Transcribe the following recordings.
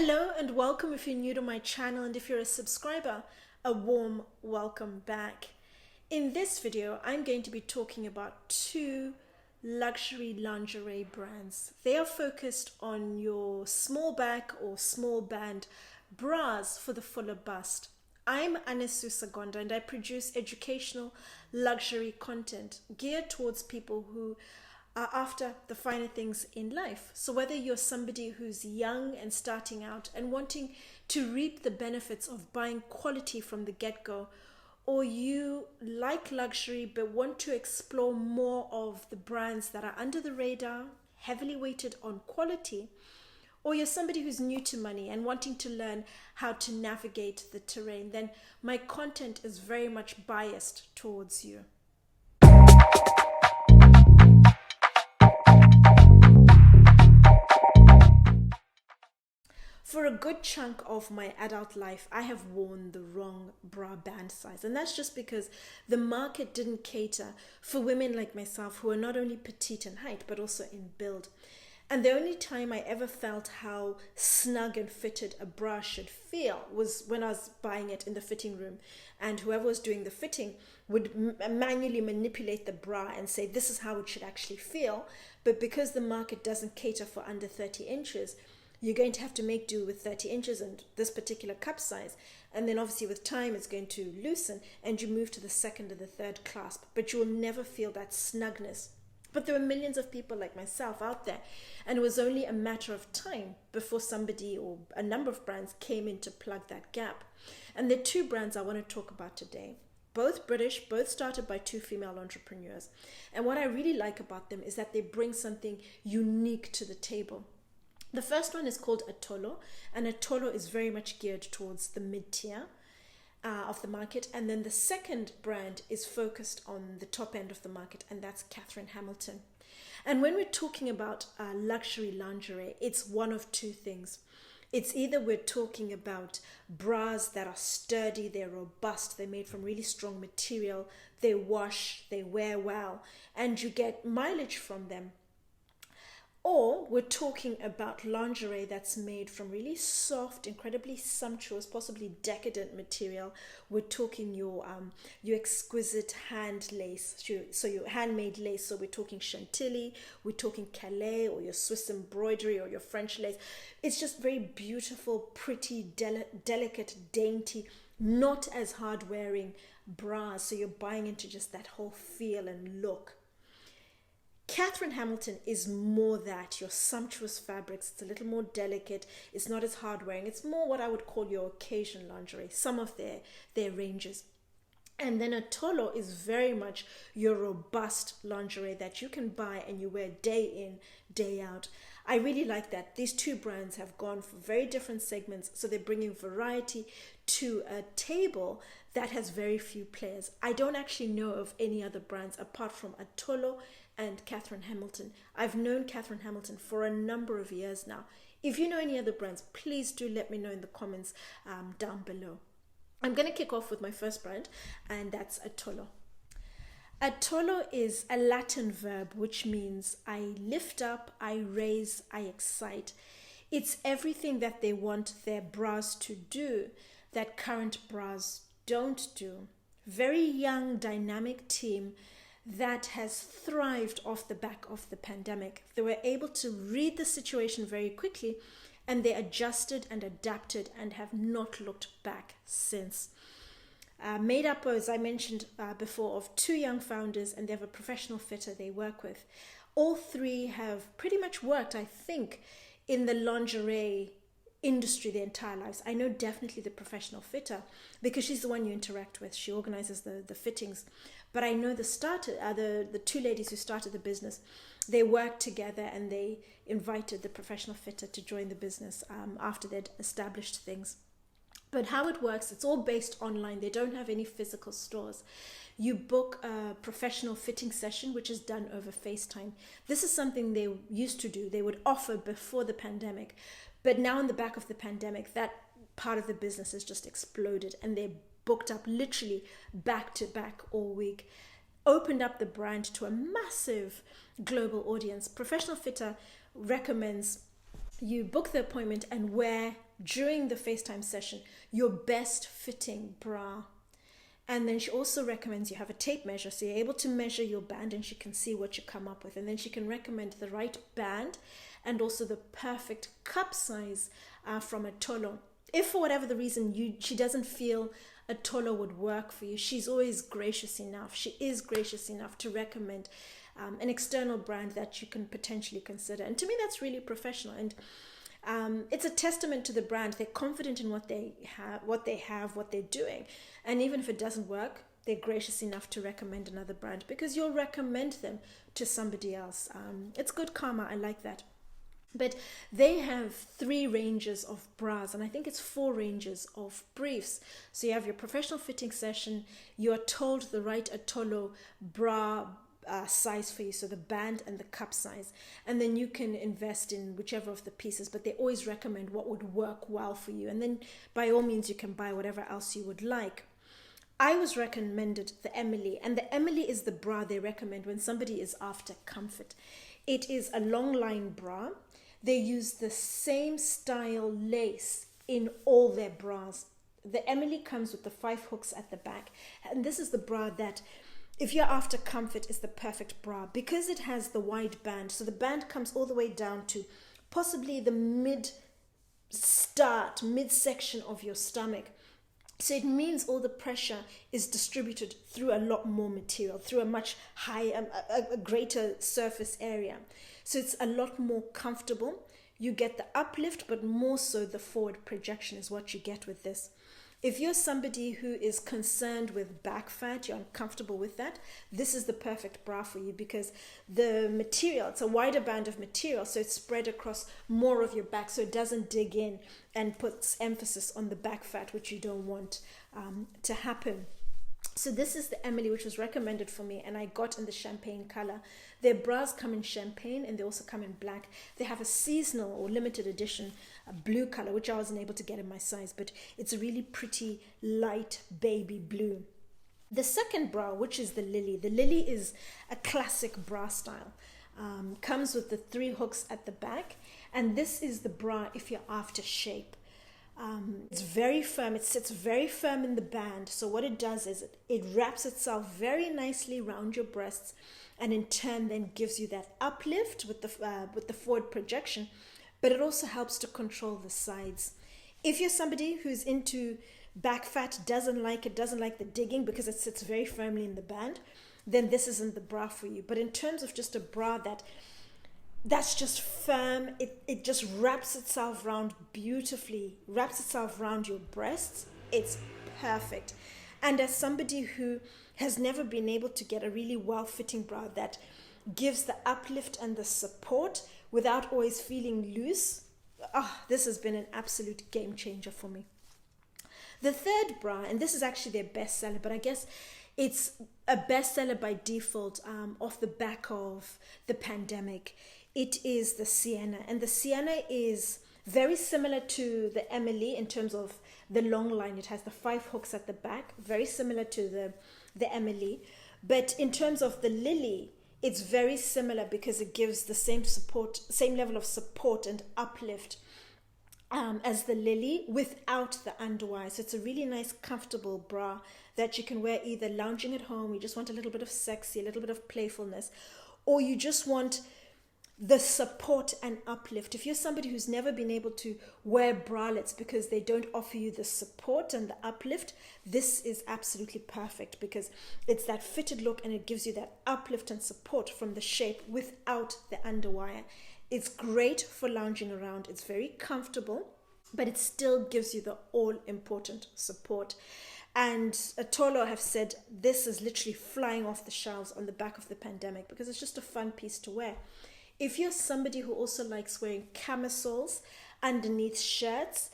Hello and welcome if you're new to my channel, and if you're a subscriber, a warm welcome back. In this video, I'm going to be talking about two luxury lingerie brands. They are focused on your small back or small band bras for the fuller bust. I'm Anesu Sagonda and I produce educational luxury content geared towards people who are after the finer things in life. So whether you're somebody who's young and starting out and wanting to reap the benefits of buying quality from the get-go, or you like luxury but want to explore more of the brands that are under the radar, heavily weighted on quality, or you're somebody who's new to money and wanting to learn how to navigate the terrain, then my content is very much biased towards you. For a good chunk of my adult life, I have worn the wrong bra band size. And that's just because the market didn't cater for women like myself who are not only petite in height, but also in build. And the only time I ever felt how snug and fitted a bra should feel was when I was buying it in the fitting room. And whoever was doing the fitting would manually manipulate the bra and say, this is how it should actually feel. But because the market doesn't cater for under 30 inches, you're going to have to make do with 30 inches and this particular cup size. And then obviously with time, it's going to loosen and you move to the second or the third clasp, but you will never feel that snugness. But there were millions of people like myself out there, and it was only a matter of time before somebody or a number of brands came in to plug that gap. And the two brands I want to talk about today, both British, both started by two female entrepreneurs. And what I really like about them is that they bring something unique to the table. The first one is called Attollo, and Attollo is very much geared towards the mid-tier of the market. And then the second brand is focused on the top end of the market, and that's Katherine Hamilton. And when we're talking about luxury lingerie, it's one of two things. It's either we're talking about bras that are sturdy, they're robust, they're made from really strong material, they wash, they wear well, and you get mileage from them. Or we're talking about lingerie that's made from really soft, incredibly sumptuous, possibly decadent material. We're talking your exquisite hand lace, so your handmade lace. So we're talking Chantilly, we're talking Calais, or your Swiss embroidery, or your French lace. It's just very beautiful, pretty, delicate, dainty, not as hard wearing bras. So you're buying into just that whole feel and look. Katherine Hamilton is more that, your sumptuous fabrics. It's a little more delicate. It's not as hard wearing. It's more what I would call your occasion lingerie, some of their ranges. And then Attollo is very much your robust lingerie that you can buy and you wear day in, day out. I really like that. These two brands have gone for very different segments, so they're bringing variety to a table that has very few players. I don't actually know of any other brands apart from Attollo and Katherine Hamilton. I've known Katherine Hamilton for a number of years now. If you know any other brands, please do let me know in the comments down below. I'm going to kick off with my first brand, and that's Attollo. Attollo is a Latin verb which means I lift up, I raise, I excite. It's everything that they want their bras to do that current bras don't do. Very young, dynamic team that has thrived off the back of the pandemic. They were able to read the situation very quickly, and they adjusted and adapted and have not looked back since. Made up, as I mentioned before, of two young founders, and they have a professional fitter they work with. All three have pretty much worked, I think, in the lingerie industry their entire lives. I know definitely the professional fitter because she's the one you interact with. She organizes the fittings. But I know the two ladies who started the business, they worked together and they invited the professional fitter to join the business after they'd established things. But how it works, it's all based online. They don't have any physical stores. You book a professional fitting session, which is done over FaceTime. This is something they used to do. They would offer before the pandemic. But now in the back of the pandemic, that part of the business has just exploded, and they're booked up literally back to back all week. Opened up the brand to a massive global audience. Professional Fitter recommends you book the appointment and wear during the FaceTime session your best fitting bra. And then she also recommends you have a tape measure, so you're able to measure your band and she can see what you come up with. And then she can recommend the right band and also the perfect cup size from Attollo. If for whatever the reason she doesn't feel Attollo would work for you, she's always gracious enough. She is gracious enough to recommend an external brand that you can potentially consider. And to me, that's really professional. And it's a testament to the brand. They're confident in what they have, what they're doing. And even if it doesn't work, they're gracious enough to recommend another brand because you'll recommend them to somebody else. It's good karma. I like that. But they have 3 ranges of bras, and I think it's 4 ranges of briefs. So you have your professional fitting session. You are told the right Attollo bra size for you, so the band and the cup size, and then you can invest in whichever of the pieces, but they always recommend what would work well for you, and then by all means you can buy whatever else you would like. I was recommended the Emily, and the Emily is the bra they recommend when somebody is after comfort. It is a long line bra. They use the same style lace in all their bras. The Emily comes with the 5 hooks at the back, and this is the bra that, if you're after comfort, is the perfect bra because it has the wide band. So the band comes all the way down to possibly the midsection of your stomach. So it means all the pressure is distributed through a lot more material, through a much higher, a greater surface area. So it's a lot more comfortable. You get the uplift, but more so the forward projection is what you get with this. If you're somebody who is concerned with back fat, you're uncomfortable with that, this is the perfect bra for you because the material, it's a wider band of material, so it's spread across more of your back, so it doesn't dig in and puts emphasis on the back fat, which you don't want to happen. So this is the Emily, which was recommended for me, and I got in the champagne color. Their bras come in champagne and they also come in black. They have a seasonal or limited edition blue color, which I wasn't able to get in my size, but it's a really pretty light baby blue. The second bra, which is the Lily is a classic bra style. Comes with the 3 hooks at the back, and this is the bra if you're after shape. It's very firm. It sits very firm in the band. So what it does is it wraps itself very nicely around your breasts, and in turn then gives you that uplift with the forward projection, but it also helps to control the sides. If you're somebody who's into back fat, doesn't like the digging because it sits very firmly in the band, then this isn't the bra for you. But in terms of just a bra that's just firm, it just wraps itself around beautifully, wraps itself around your breasts, it's perfect. And as somebody who has never been able to get a really well-fitting bra that gives the uplift and the support without always feeling loose, this has been an absolute game changer for me. The third bra, and this is actually their bestseller, but I guess it's a bestseller by default off the back of the pandemic. It is the Sienna, and the Sienna is very similar to the Emily in terms of the long line. It has the 5 hooks at the back, very similar to the Emily. But in terms of the Lily, it's very similar because it gives the same level of support and uplift as the Lily without the underwire. So it's a really nice, comfortable bra that you can wear either lounging at home, you just want a little bit of sexy, a little bit of playfulness, or you just want the support and uplift. If you're somebody who's never been able to wear bralettes because they don't offer you the support and the uplift, this is absolutely perfect because it's that fitted look and it gives you that uplift and support from the shape without the underwire. It's great for lounging around. It's very comfortable, but it still gives you the all-important support. And Attollo have said this is literally flying off the shelves on the back of the pandemic because it's just a fun piece to wear. If you're somebody who also likes wearing camisoles underneath shirts,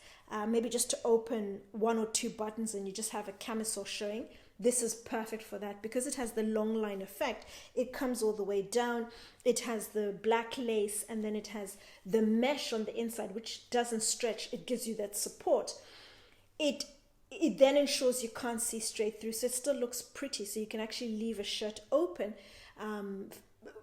maybe just to open 1 or 2 buttons and you just have a camisole showing, this is perfect for that because it has the long line effect. It comes all the way down. It has the black lace and then it has the mesh on the inside, which doesn't stretch. It gives you that support. It then ensures you can't see straight through, so it still looks pretty. So you can actually leave a shirt open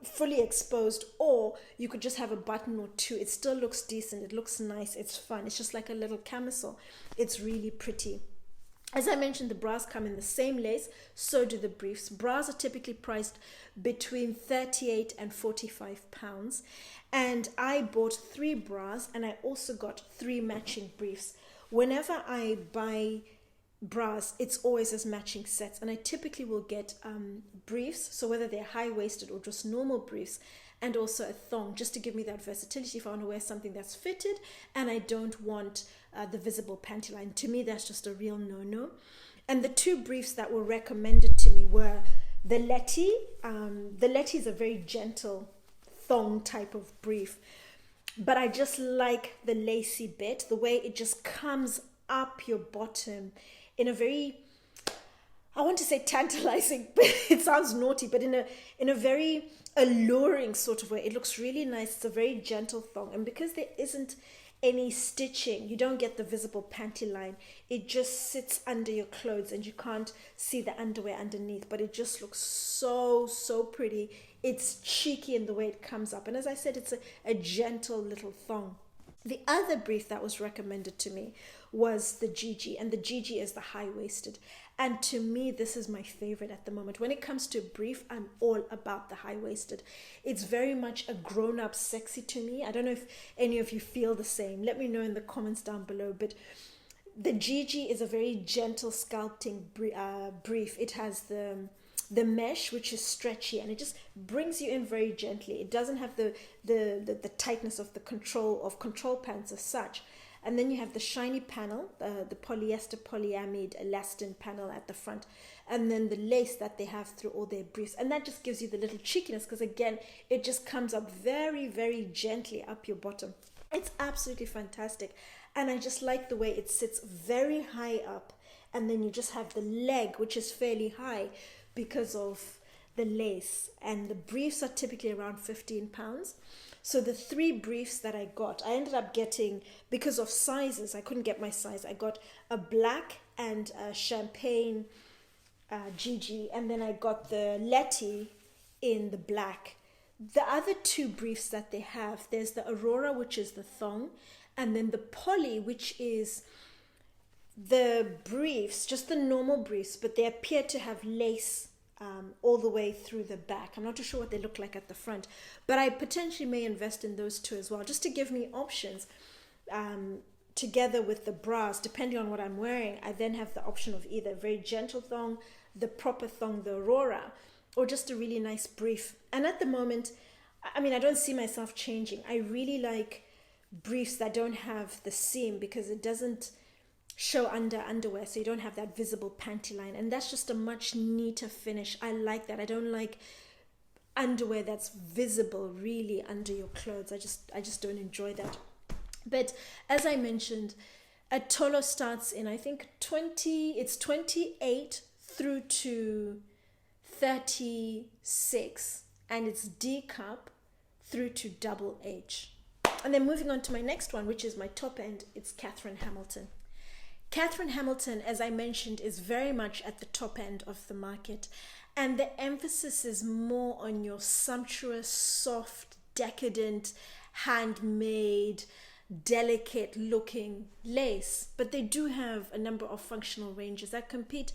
fully exposed, or you could just have a button or two. It still looks decent, it looks nice, it's fun. It's just like a little camisole. It's really pretty. As I mentioned, the bras come in the same lace, so do the briefs. Bras are typically priced between 38 and 45 pounds. And I bought 3 bras, and I also got 3 matching briefs. Whenever I buy bras, it's always as matching sets, and I typically will get briefs, so whether they're high-waisted or just normal briefs, and also a thong, just to give me that versatility if I want to wear something that's fitted and I don't want the visible panty line. To me, that's just a real no-no. And the 2 briefs that were recommended to me were the Letty. The Letty is a very gentle thong type of brief, but I just like the lacy bit, the way it just comes up your bottom in a very, I want to say tantalizing, but it sounds naughty, but in a very alluring sort of way. It looks really nice. It's a very gentle thong, and because there isn't any stitching, you don't get the visible panty line. It just sits under your clothes and you can't see the underwear underneath, but it just looks so pretty. It's cheeky in the way it comes up, and as I said, it's a gentle little thong. The other brief that was recommended to me was the Gigi, and the Gigi is the high-waisted. And to me, this is my favorite at the moment. When it comes to brief, I'm all about the high-waisted. It's very much a grown-up sexy to me. I don't know if any of you feel the same. Let me know in the comments down below. But the Gigi is a very gentle sculpting brief. It has the mesh, which is stretchy, and it just brings you in very gently. It doesn't have the tightness of the control pants as such. And then you have the shiny panel, the polyester polyamide elastin panel at the front, and then the lace that they have through all their briefs. And that just gives you the little cheekiness, because again, it just comes up very gently up your bottom. It's absolutely fantastic. And I just like the way it sits very high up, and then you just have the leg, which is fairly high because of the lace. And the briefs are typically around 15 pounds. So the 3 briefs that I got, I ended up getting, because of sizes, I couldn't get my size. I got a black and a champagne Gigi, and then I got the Letty in the black. The other 2 briefs that they have, there's the Aurora, which is the thong, and then the Poly, which is the briefs, just the normal briefs, but they appear to have lace all the way through the back. I'm not too sure what they look like at the front, but I potentially may invest in those 2 as well, just to give me options together with the bras. Depending on what I'm wearing, I then have the option of either a very gentle thong, the proper thong, the Aurora, or just a really nice brief. And at the moment, I mean, I don't see myself changing. I really like briefs that don't have the seam, because it doesn't show underwear, so you don't have that visible panty line, and that's just a much neater finish. I like that. I don't like underwear that's visible really under your clothes. I just don't enjoy that. But as I mentioned, Attollo starts in, I think, 28 through to 36, and it's D cup through to double H. And then moving on to my next one, which is my top end, it's Katherine Hamilton. Katherine Hamilton, as I mentioned, is very much at the top end of the market, and the emphasis is more on your sumptuous, soft, decadent, handmade, delicate looking lace. But they do have a number of functional ranges that complement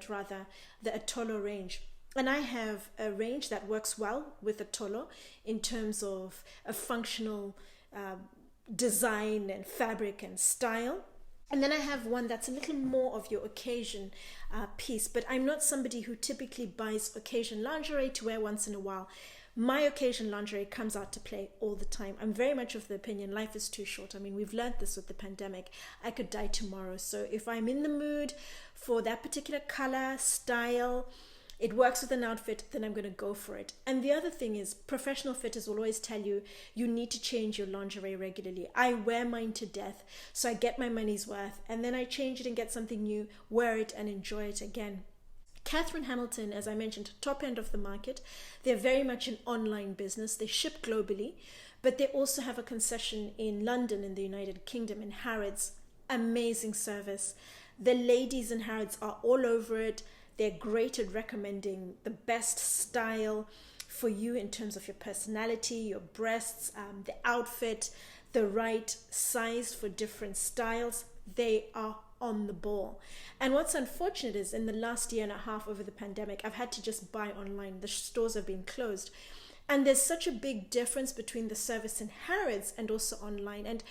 rather the Attollo range. And I have a range that works well with Attollo in terms of a functional design and fabric and style. And then I have one that's a little more of your occasion piece, but I'm not somebody who typically buys occasion lingerie to wear once in a while. My occasion lingerie comes out to play all the time. I'm very much of the opinion life is too short. I mean, we've learned this with the pandemic. I could die tomorrow. So if I'm in the mood for that particular color, style, it works with an outfit, then I'm going to go for it. And the other thing is, professional fitters will always tell you, you need to change your lingerie regularly. I wear mine to death, so I get my money's worth, and then I change it and get something new, wear it and enjoy it again. Katherine Hamilton, as I mentioned, top end of the market. They're very much an online business. They ship globally, but they also have a concession in London in the United Kingdom, in Harrods. Amazing service. The ladies in Harrods are all over it. They're great at recommending the best style for you in terms of your personality, your breasts, the outfit, the right size for different styles. They are on the ball. And what's unfortunate is in the last year and a half over the pandemic, I've had to just buy online. The stores have been closed. And there's such a big difference between the service in Harrods and also online. And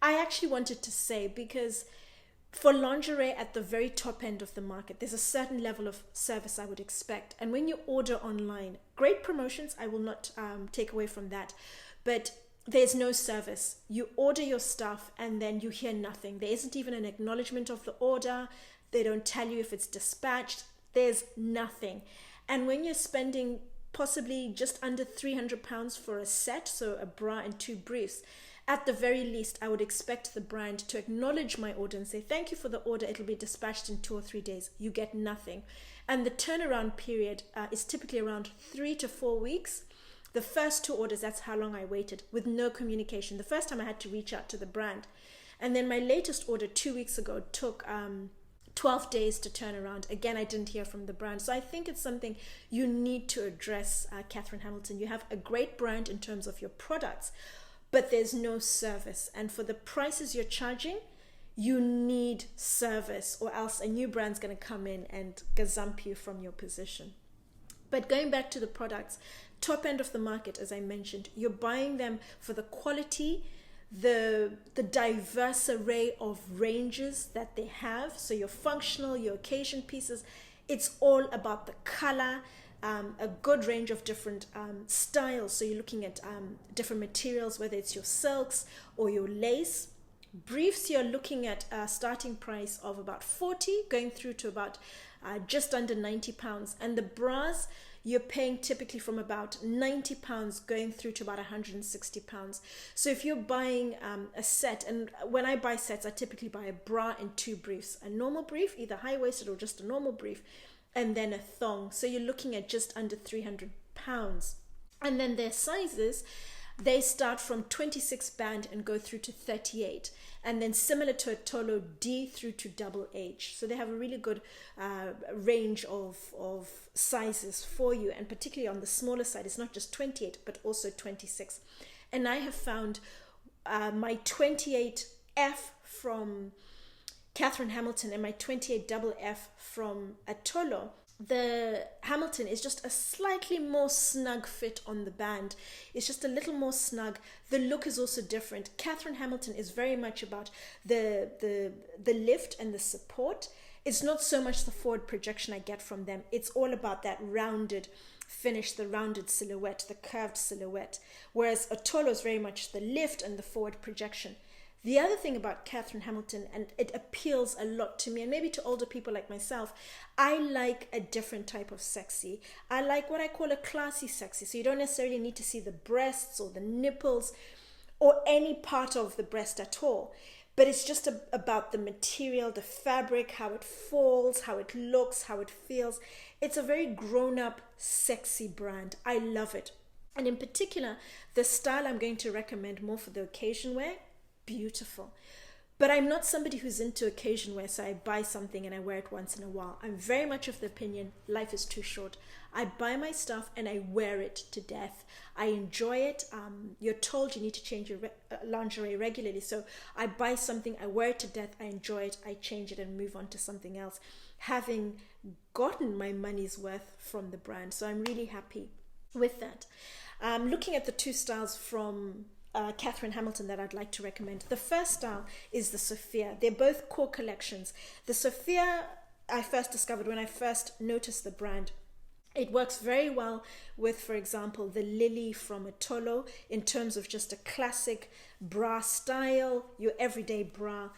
I actually wanted to say, because for lingerie at the very top end of the market, there's a certain level of service I would expect. And when you order online, great promotions, I will not take away from that, but there's no service. You order your stuff and then you hear nothing. There isn't even an acknowledgement of the order. They don't tell you if it's dispatched. There's nothing. And when you're spending possibly just under £300 for a set, so a bra and 2 briefs, at the very least, I would expect the brand to acknowledge my order and say, thank you for the order. It'll be dispatched in 2 or 3 days. You get nothing. And the turnaround period is typically around 3 to 4 weeks. The first 2 orders, that's how long I waited, with no communication. The first time I had to reach out to the brand. And then my latest order 2 weeks ago took 12 days to turn around. Again, I didn't hear from the brand. So I think it's something you need to address, Katherine Hamilton. You have a great brand in terms of your products, but there's no service. And for the prices you're charging, you need service, or else a new brand's going to come in and gazump you from your position. But going back to the products, top end of the market, as I mentioned, you're buying them for the quality, the diverse array of ranges that they have. So your functional, your occasion pieces, it's all about the color, a good range of different styles. So you're looking at different materials, whether it's your silks or your lace. Briefs, you're looking at a starting price of about 40 going through to about just under £90. And the bras, you're paying typically from about £90 going through to about £160. So if you're buying a set, and when I buy sets, I typically buy a bra and 2 briefs, a normal brief, either high-waisted or just a normal brief, and then a thong. So you're looking at just under £300. And then their sizes, they start from 26 band and go through to 38. And then similar to Attollo, D through to double H. So they have a really good range of sizes for you. And particularly on the smaller side, it's not just 28, but also 26. And I have found my 28F from Katherine Hamilton and my 28 double F from Attollo. The Hamilton is just a slightly more snug fit on the band. It's just a little more snug. The look is also different. Katherine Hamilton is very much about the lift and the support. It's not so much the forward projection I get from them. It's all about that rounded finish, the rounded silhouette, the curved silhouette. Whereas Attollo is very much the lift and the forward projection. The other thing about Katherine Hamilton, and it appeals a lot to me, and maybe to older people like myself, I like a different type of sexy. I like what I call a classy sexy. So you don't necessarily need to see the breasts or the nipples or any part of the breast at all. But it's just about the material, the fabric, how it falls, how it looks, how it feels. It's a very grown-up, sexy brand. I love it. And in particular, the style I'm going to recommend more for the occasion wear, beautiful. But I'm not somebody who's into occasion wear, so I buy something and I wear it once in a while. I'm very much of the opinion life is too short. I buy my stuff and I wear it to death. I enjoy it. You're told you need to change your lingerie regularly, so I buy something, I wear it to death, I enjoy it, I change it and move on to something else, having gotten my money's worth from the brand. So I'm really happy with that. Looking at the 2 styles from Katherine Hamilton that I'd like to recommend. The first style is the Sofia. They're both core collections. The Sofia I first discovered when I first noticed the brand. It works very well with, for example, the Lily from Attollo in terms of just a classic bra style, your everyday bra.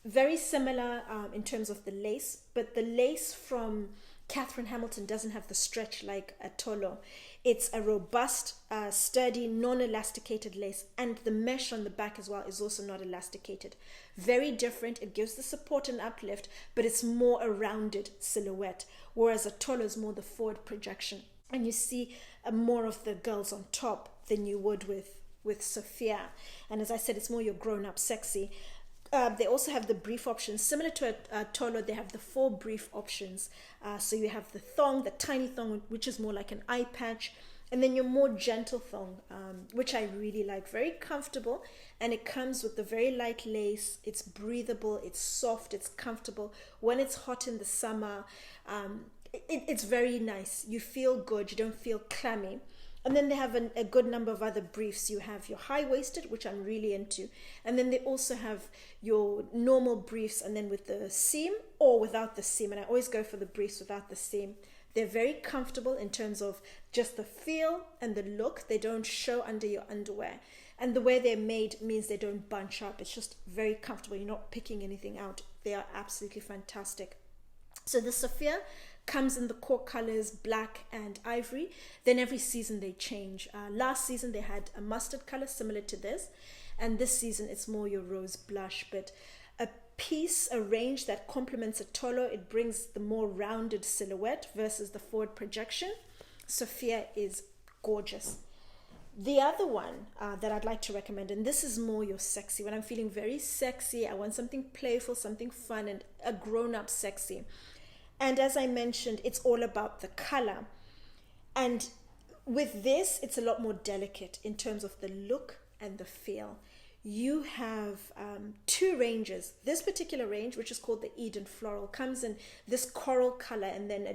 Very similar in terms of the lace, but the lace from Katherine Hamilton doesn't have the stretch like Attollo. It's a robust, sturdy, non-elasticated lace, and the mesh on the back as well is also not elasticated. Very different. It gives the support and uplift, but it's more a rounded silhouette, whereas Attollo is more the forward projection. And you see more of the girls on top than you would with Sofia. And as I said, it's more your grown-up sexy. They also have the brief options. Similar to a Attollo, they have the 4 brief options. So you have the thong, the tiny thong, which is more like an eye patch, and then your more gentle thong, which I really like. Very comfortable, and it comes with the very light lace. It's breathable, it's soft, it's comfortable. When it's hot in the summer, it's very nice. You feel good, you don't feel clammy. And then they have a good number of other briefs. You have your high-waisted, which I'm really into. And then they also have your normal briefs, and then with the seam or without the seam. And I always go for the briefs without the seam. They're very comfortable in terms of just the feel and the look. They don't show under your underwear. And the way they're made means they don't bunch up. It's just very comfortable. You're not picking anything out. They are absolutely fantastic. So the Sofia comes in the core colors black and ivory. Then every season they change. Last season they had a mustard color similar to this, and this season it's more your rose blush. But a range that complements Attollo. It brings the more rounded silhouette versus the forward projection. Sofia is gorgeous. The other one that I'd like to recommend, and this is more your sexy, when I'm feeling very sexy, I want something playful, something fun, and a grown-up sexy. And as I mentioned, it's all about the color. And with this, it's a lot more delicate in terms of the look and the feel. You have 2 ranges. This particular range, which is called the Eden Floral, comes in this coral color and then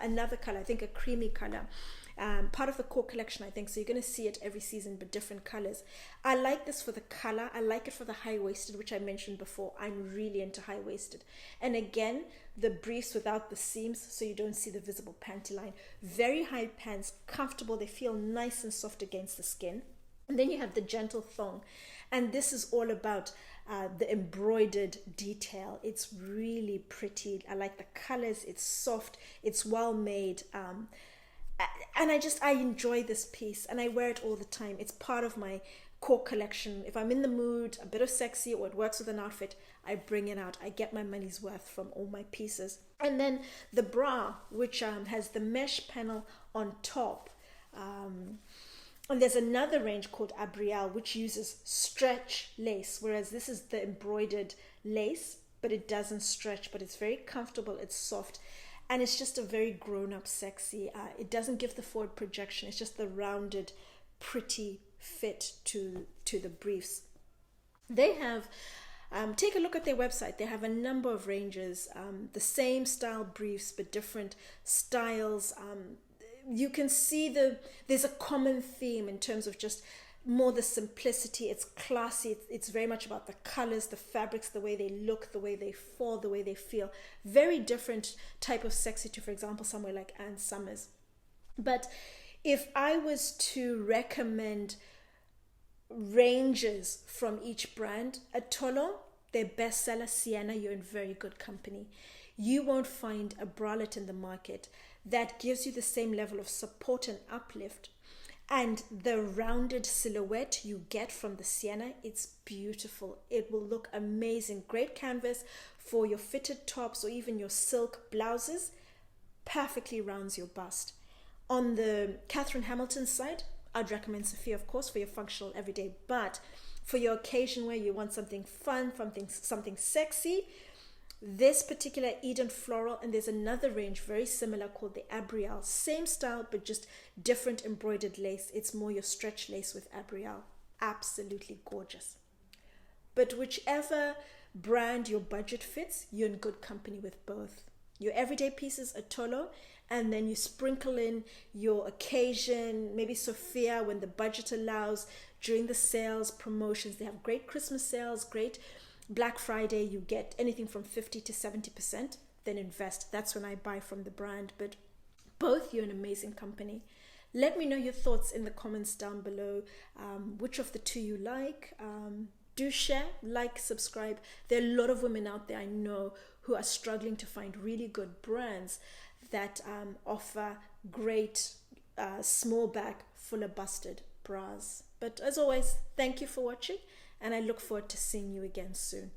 another color, I think a creamy color. Part of the core collection, I think. So you're going to see it every season, but different colors. I like this for the color. I like it for the high-waisted, which I mentioned before. I'm really into high-waisted. And again, the briefs without the seams, so you don't see the visible panty line. Very high pants, comfortable. They feel nice and soft against the skin. And then you have the gentle thong. And this is all about the embroidered detail. It's really pretty. I like the colors. It's soft. It's well made. And I enjoy this piece, and I wear it all the time. It's part of my core collection. If I'm in the mood, a bit of sexy, or it works with an outfit, I bring it out. I get my money's worth from all my pieces. And then the bra, which has the mesh panel on top. And there's another range called Abrial, which uses stretch lace, whereas this is the embroidered lace, but it doesn't stretch, but it's very comfortable, it's soft. And it's just a very grown-up sexy. It doesn't give the forward projection. It's just the rounded, pretty fit to the briefs. They have, take a look at their website. They have a number of ranges, the same style briefs, but different styles. You can see there's a common theme in terms of just more the simplicity. It's classy. It's very much about the colors, the fabrics, the way they look, the way they fall, the way they feel. Very different type of sexy to, for example, somewhere like Ann Summers. But if I was to recommend ranges from each brand, Attollo, their bestseller, Sienna, you're in very good company. You won't find a bralette in the market that gives you the same level of support and uplift. And the rounded silhouette you get from the Sienna, it's beautiful. It will look amazing. Great canvas for your fitted tops or even your silk blouses. Perfectly rounds your bust. On the Katherine Hamilton side, I'd recommend Sofia, of course, for your functional everyday. But for your occasion where you want something fun, something sexy, this particular Eden Floral, and there's another range very similar called the Abrial. Same style, but just different embroidered lace. It's more your stretch lace with Abrial. Absolutely gorgeous. But whichever brand your budget fits, you're in good company with both. Your everyday pieces, Attollo, and then you sprinkle in your occasion, maybe Sofia when the budget allows, during the sales, promotions. They have great Christmas sales, great Black Friday. You get anything from 50 to 70%, then invest. That's when I buy from the brand. But both, you're an amazing company. Let me know your thoughts in the comments down below. Which of the two you like. Do share, like, subscribe. There are a lot of women out there I know who are struggling to find really good brands that offer great small back, fuller busted bras. But as always, thank you for watching, and I look forward to seeing you again soon.